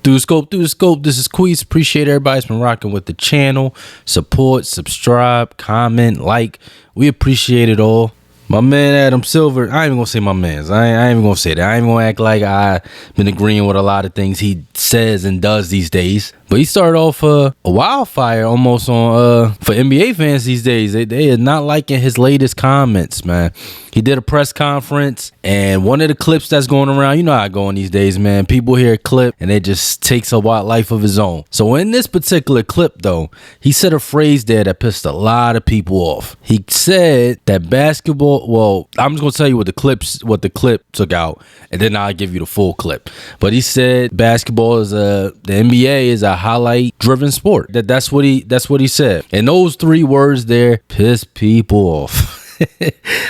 Through the scope. This is Queez. Appreciate everybody's been rocking with the channel. Support, subscribe, comment, like. We appreciate it all. My man Adam Silver, I ain't even gonna say my man's. I ain't even gonna say that. I ain't even gonna act like I've been agreeing with a lot of things he says and does these days. But he started off a wildfire almost on for NBA fans these days. They are not liking his latest comments, man. He did a press conference, and one of the clips that's going around, you know how I go on these days, man. People hear a clip, and it just takes a wild life of his own. So in this particular clip, though, he said a phrase there that pissed a lot of people off. He said that basketball. Well, I'm just gonna tell you what the clip took out, and then I'll give you the full clip. But he said basketball is the NBA is a highlight-driven sport. That's what he said. And those three words there piss people off.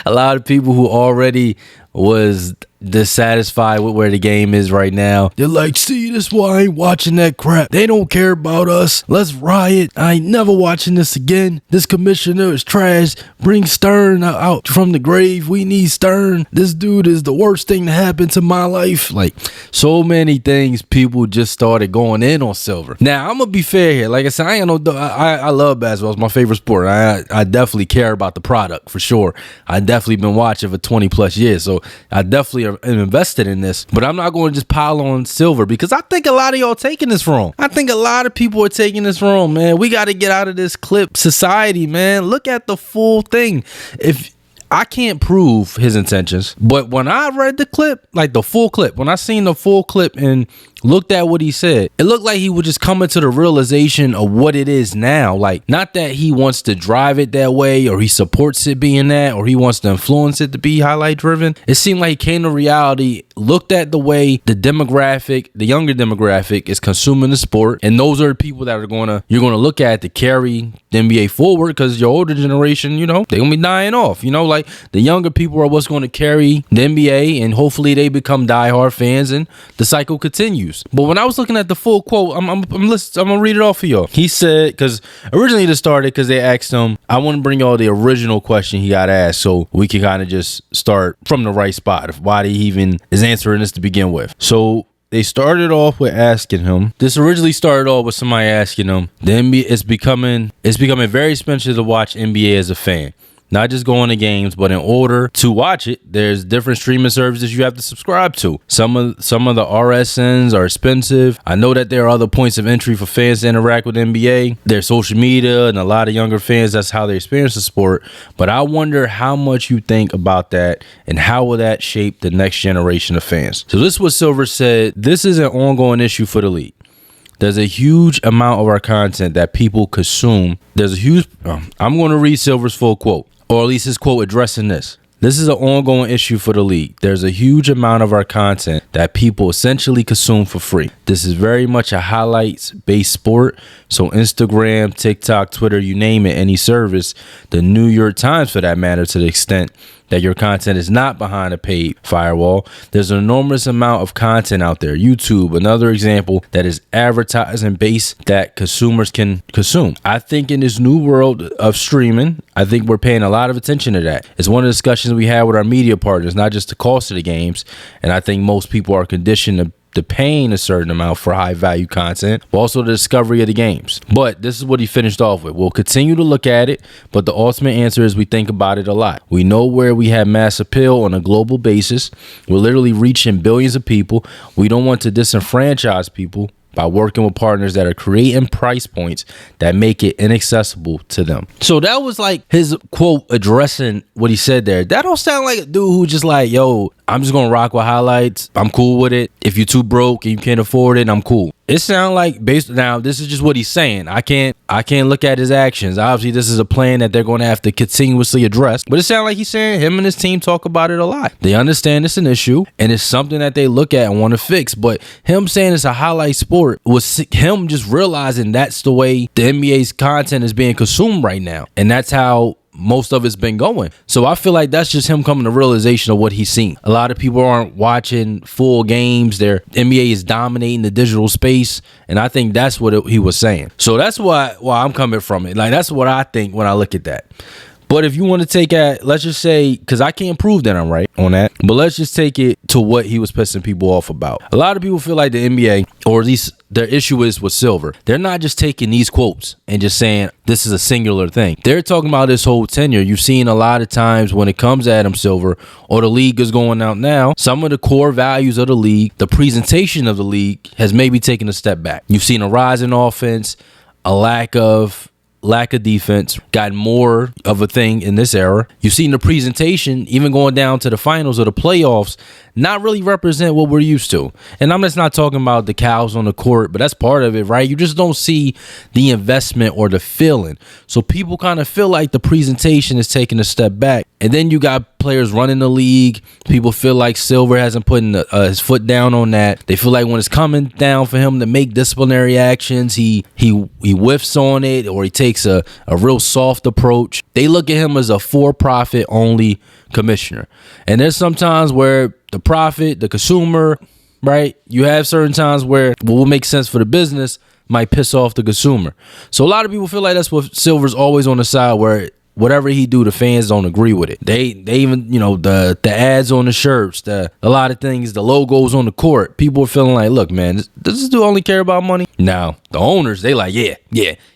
A lot of people who already was dissatisfied with where the game is right now, they're like, see, this why I ain't watching that crap. They don't care about us. Let's riot. I ain't never watching this again. This commissioner is trash. Bring Stern out from the grave. We need Stern. This dude is the worst thing to happen to my life. Like, so many things, people just started going in on Silver. Now, I'm gonna be fair here. Like I said, I love basketball. It's my favorite sport. I definitely care about the product for sure. I definitely been watching for 20 plus years, so I definitely am invested in this. But I'm not going to just pile on Silver, because I think a lot of y'all taking this wrong. I think a lot of people are taking this wrong, man. We got to get out of this clip society, man. Look at the full thing. If I can't prove his intentions, but when I read the clip, like the full clip, when I seen the full clip and looked at what he said, it looked like he was just coming to the realization of what it is now. Like, not that he wants to drive it that way, or he supports it being that, or he wants to influence it to be highlight driven. It seemed like he came to reality, looked at the way the younger demographic is consuming the sport, and those are the people that you're gonna look at to carry the NBA forward, because your older generation, they're gonna be dying off. Like, the younger people are what's going to carry the NBA, and hopefully they become diehard fans and the cycle continues. But when I was looking at the full quote, I'm gonna read it off for y'all. He said, because originally this started because they asked him, I want to bring y'all the original question he got asked, so we can kind of just start from the right spot of why he even is answering this to begin with. So they started off with asking him. This originally started off with somebody asking him, the NBA it's becoming very expensive to watch NBA as a fan. Not just going to games, but in order to watch it, there's different streaming services you have to subscribe to. Some of the RSNs are expensive. I know that there are other points of entry for fans to interact with NBA. There's social media, and a lot of younger fans, that's how they experience the sport. But I wonder how much you think about that, and how will that shape the next generation of fans. So this is what Silver said. This is an ongoing issue for the league. There's a huge amount of our content that people consume. I'm going to read Silver's full quote, or at least his quote addressing this. This is an ongoing issue for the league. There's a huge amount of our content that people essentially consume for free. This is very much a highlights-based sport. So Instagram, TikTok, Twitter, you name it, any service, the New York Times for that matter, to the extent that your content is not behind a paid firewall. There's an enormous amount of content out there. YouTube, another example, that is advertising based that consumers can consume. I think in this new world of streaming, I think we're paying a lot of attention to that. It's one of the discussions we have with our media partners, not just the cost of the games. And I think most people are conditioned to paying a certain amount for high value content, but also the discovery of the games. But this is what he finished off with. We'll continue to look at it, but the ultimate answer is we think about it a lot. We know where we have mass appeal on a global basis. We're literally reaching billions of people. We don't want to disenfranchise people by working with partners that are creating price points that make it inaccessible to them. So that was like his quote addressing what he said there. That don't sound like a dude who just like, yo, I'm just gonna rock with highlights. I'm cool with it. If you're too broke and you can't afford it, I'm cool. It sounds like now this is just what he's saying. I can't look at his actions. Obviously, this is a plan that they're going to have to continuously address. But it sounds like he's saying him and his team talk about it a lot. They understand it's an issue and it's something that they look at and want to fix. But him saying it's a highlight sport was him just realizing that's the way the NBA's content is being consumed right now. And that's how most of it's been going. So I feel like that's just him coming to realization of what he's seen. A lot of people aren't watching full games. Their NBA is dominating the digital space, and I think that's what he was saying. So that's why I'm coming from it. Like, that's what I think when I look at that. But if you want to take it, let's just say, because I can't prove that I'm right on that, but let's just take it to what he was pissing people off about. A lot of people feel like the NBA, or at least their issue is with Silver. They're not just taking these quotes and just saying this is a singular thing. They're talking about this whole tenure. You've seen a lot of times when it comes to Adam Silver or the league is going out now, some of the core values of the league, the presentation of the league has maybe taken a step back. You've seen a rise in offense, a lack of defense, gotten more of a thing in this era. You've seen the presentation, even going down to the finals or the playoffs, not really represent what we're used to. And I'm just not talking about the cows on the court, but that's part of it, right? You just don't see the investment or the feeling. So people kind of feel like the presentation is taking a step back. And then you got players running the league. People feel like Silver hasn't put his foot down on that. They feel like when it's coming down for him to make disciplinary actions, he whiffs on it, or he takes a real soft approach. They look at him as a for-profit only commissioner. And there's some times where the profit, the consumer, right? You have certain times where what will make sense for the business might piss off the consumer. So a lot of people feel like that's what Silver's always on the side where whatever he do, the fans don't agree with it. They even, you know, the ads on the shirts, a lot of things, the logos on the court. People are feeling like, look, man, does this dude only care about money? Now, the owners, they like, yeah,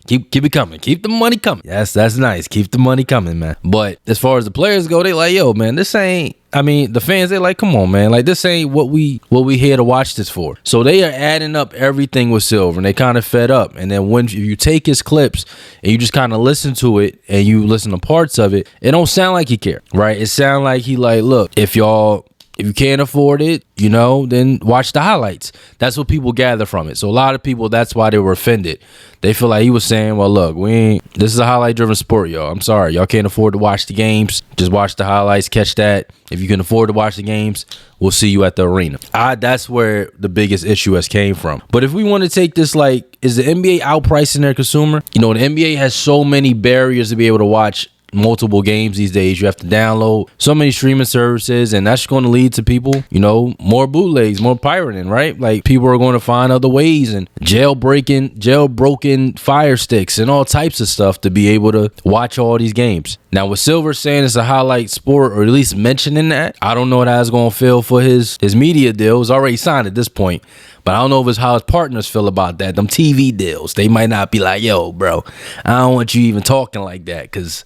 keep it coming. Keep the money coming. That's nice. Keep the money coming, man. But as far as the players go, they like, yo, man, this ain't, I mean, the fans, they like, come on, man. Like, this ain't what we here to watch this for. So they are adding up everything with Silver, and they kind of fed up. And then if you take his clips and you just kind of listen to it and you listen to parts of it, it don't sound like he care, right? It sound like he like, look, if you can't afford it, you know, then watch the highlights. That's what people gather from it. So a lot of people, that's why they were offended. They feel like he was saying, well, look, this is a highlight-driven sport, y'all. I'm sorry. Y'all can't afford to watch the games. Just watch the highlights, catch that. If you can afford to watch the games, we'll see you at the arena. That's where the biggest issue has came from. But if we want to take this, like, is the NBA outpricing their consumer? You know, the NBA has so many barriers to be able to watch multiple games these days. You have to download so many streaming services, and that's going to lead to people, you know, more bootlegs, more pirating, right? Like, people are going to find other ways and jailbroken fire sticks and all types of stuff to be able to watch all these games. Now, with Silver saying it's a highlight sport, or at least mentioning that, I don't know how it's going to feel for his media deal. It's already signed at this point. But I don't know if it's how his partners feel about that. Them TV deals, they might not be like, yo, bro, I don't want you even talking like that, because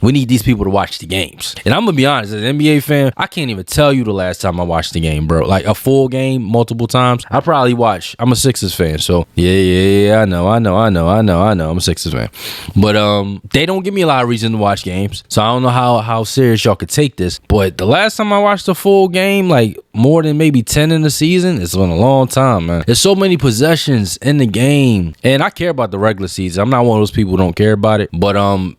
we need these people to watch the games. And I'm going to be honest, as an NBA fan, I can't even tell you the last time I watched the game, bro. Like a full game multiple times. I probably watch. I'm a Sixers fan, so yeah, I know. I'm a Sixers fan. But they don't give me a lot of reason to watch games. So I don't know how serious y'all could take this. But the last time I watched a full game, like more than maybe 10 in the season, it's been a long time, man. There's so many possessions in the game. And I care about the regular season. I'm not one of those people who don't care about it. But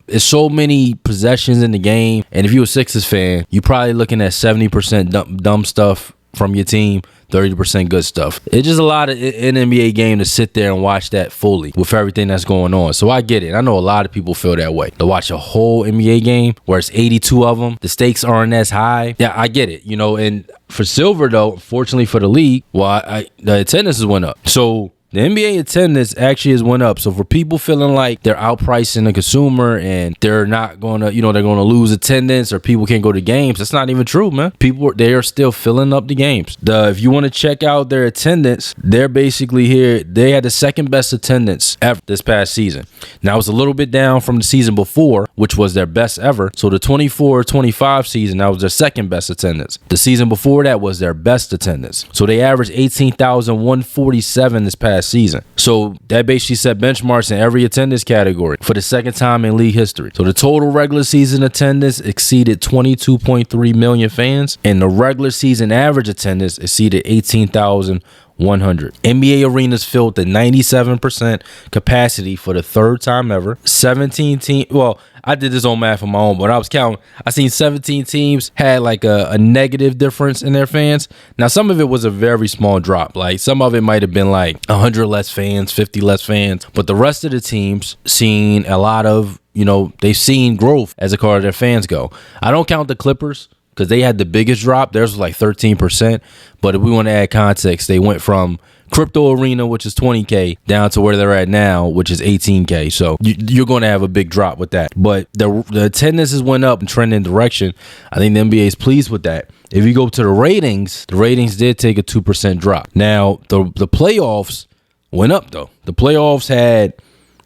it's so many possessions in the game, and if you're a Sixers fan, you're probably looking at 70% dumb stuff from your team, 30% good stuff. It's just a lot of an NBA game to sit there and watch that fully with everything that's going on. So I get it. I know a lot of people feel that way. To watch a whole NBA game where it's 82 of them, the stakes aren't as high. Yeah, I get it. You know, and for Silver though, fortunately for the league, the attendance has went up. So the NBA attendance actually has went up. So for people feeling like they're outpricing the consumer and they're not going to, you know, they're going to lose attendance or people can't go to games, that's not even true, man. They are still filling up the games. If you want to check out their attendance, they're basically here. They had the second best attendance ever this past season. Now it's a little bit down from the season before, which was their best ever. So the 24-25 season, that was their second best attendance. The season before that was their best attendance. So they averaged 18,147 this past season. So that basically set benchmarks in every attendance category for the second time in league history. So the total regular season attendance exceeded 22.3 million fans, and the regular season average attendance exceeded 18,100. NBA arenas filled to 97% capacity for the third time ever. 17 teams. Well, I did this on math on my own, but I was counting. I seen 17 teams had like a negative difference in their fans. Now, some of it was a very small drop. Like some of it might have been like 100 less fans, 50 less fans. But the rest of the teams seen a lot of, you know, they've seen growth as far as their fans go. I don't count the Clippers, because they had the biggest drop. Theirs was like 13%. But if we want to add context, they went from Crypto Arena, which is 20K, down to where they're at now, which is 18K. So you're going to have a big drop with that. But the attendances went up and trending direction. I think the NBA is pleased with that. If you go to the ratings did take a 2% drop. Now, the playoffs went up though. The playoffs had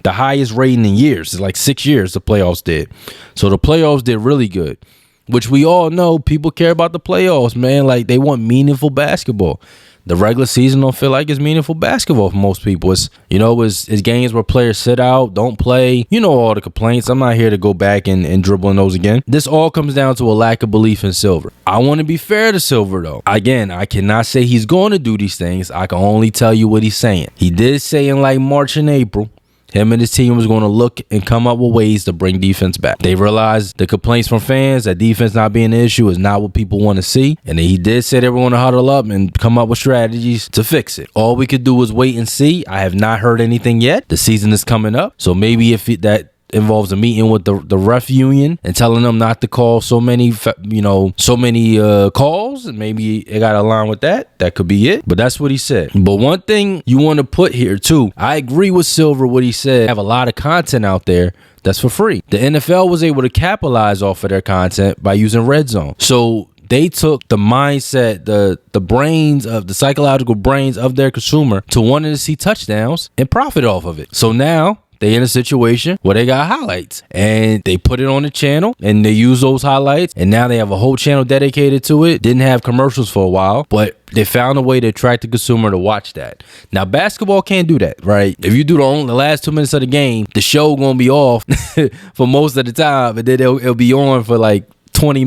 the highest rating in years. It's like 6 years the playoffs did. So the playoffs did really good, which we all know people care about the playoffs, man. Like, they want meaningful basketball. The regular season don't feel like it's meaningful basketball for most people. It's games where players sit out, don't play. You know all the complaints. I'm not here to go back and dribble on those again. This all comes down to a lack of belief in Silver. I want to be fair to Silver, though. Again, I cannot say he's going to do these things. I can only tell you what he's saying. He did say in like March and April, him and his team was going to look and come up with ways to bring defense back. They realized the complaints from fans that defense not being an issue is not what people want to see. And he did say they were going to huddle up and come up with strategies to fix it. All we could do is wait and see. I have not heard anything yet. The season is coming up. So maybe if that involves a meeting with the ref union and telling them not to call so many calls, and maybe it got to align with that. That could be it. But that's what he said. But one thing you want to put here too, I agree with Silver what he said. Have a lot of content out there that's for free. The NFL was able to capitalize off of their content by using Red Zone. So they took the mindset, the brains of the psychological brains of their consumer to wanting to see touchdowns and profit off of it. So now they in a situation where they got highlights and they put it on the channel and they use those highlights, and now they have a whole channel dedicated to it. Didn't have commercials for a while, but they found a way to attract the consumer to watch that. Now, basketball can't do that, right? If you do the last 2 minutes of the game, the show gonna be off for most of the time, and then it'll be on for like 50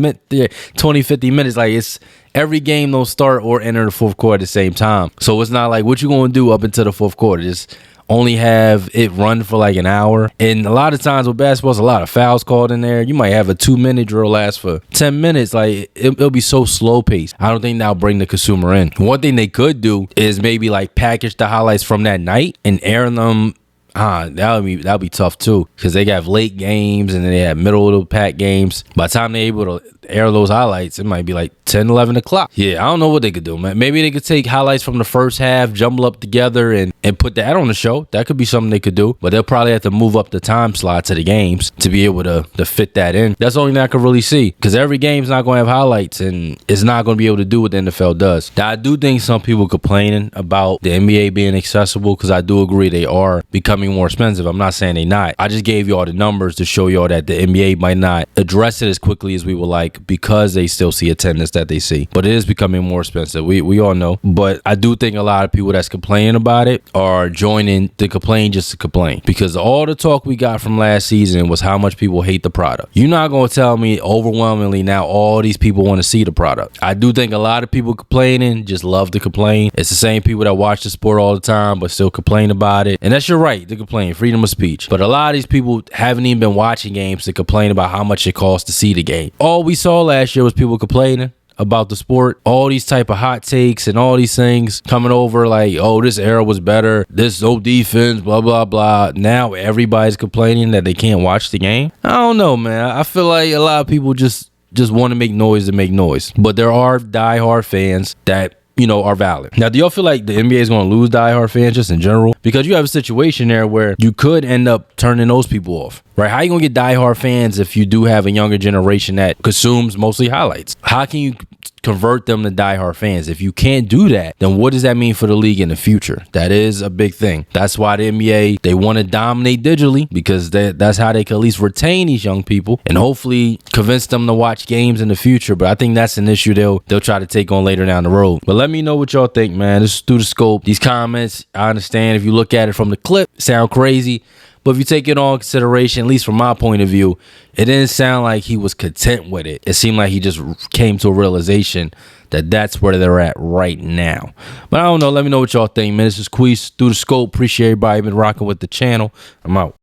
minutes. Like, it's every game don't start or enter the fourth quarter at the same time. So it's not like what you gonna do up until the fourth quarter. Just only have it run for like an hour. And a lot of times with basketball, there's a lot of fouls called in there. You might have a 2-minute drill last for 10 minutes. Like, it'll be so slow paced. I don't think that'll bring the consumer in. One thing they could do is maybe like package the highlights from that night and air them. That'll be tough too, because they got late games and then they have middle of the pack games. By the time they're able to air those highlights, it might be like 10, 11 o'clock. Yeah, I don't know what they could do, man. Maybe they could take highlights from the first half, jumble up together and put that on the show. That could be something they could do, but they'll probably have to move up the time slot to the games to be able to fit that in. That's the only thing I could really see, because every game's not going to have highlights and it's not going to be able to do what the NFL does. Now, I do think some people complaining about the NBA being accessible, because I do agree they are becoming more expensive. I'm not saying they not. I just gave you all the numbers to show y'all that the NBA might not address it as quickly as we would like, because they still see attendance that they see. But it is becoming more expensive. We all know. But I do think a lot of people that's complaining about it are joining to complain just to complain, because all the talk we got from last season was how much people hate the product. You're not going to tell me overwhelmingly now all these people want to see the product. I do think a lot of people complaining just love to complain. It's the same people that watch the sport all the time but still complain about it. And that's your right to complain, freedom of speech. But a lot of these people haven't even been watching games to complain about how much it costs to see the game. All we saw last year was people complaining about the sport, all these type of hot takes and all these things coming over like, oh, this era was better, this no defense, blah blah blah. Now everybody's complaining that they can't watch the game. I don't know, man. I feel like a lot of people just want to make noise to make noise, but there are diehard fans that, you know, are valid. Now, do y'all feel like the NBA is going to lose diehard fans just in general? Because you have a situation there where you could end up turning those people off, right? How you going to get diehard fans if you do have a younger generation that consumes mostly highlights? How can you convert them to diehard fans? If you can't do that, then what does that mean for the league in the future? That is a big thing. That's why the NBA, they want to dominate digitally, because that's how they can at least retain these young people and hopefully convince them to watch games in the future. But I think that's an issue they'll try to take on later down the road. But let me know what y'all think, man. This is Through the Scope. These comments, I understand if you look at it from the clip, sound crazy. But if you take it all in consideration, at least from my point of view, it didn't sound like he was content with it. It seemed like he just came to a realization that that's where they're at right now. But I don't know. Let me know what y'all think, man. This is Queese Through the Scope. Appreciate everybody been rocking with the channel. I'm out.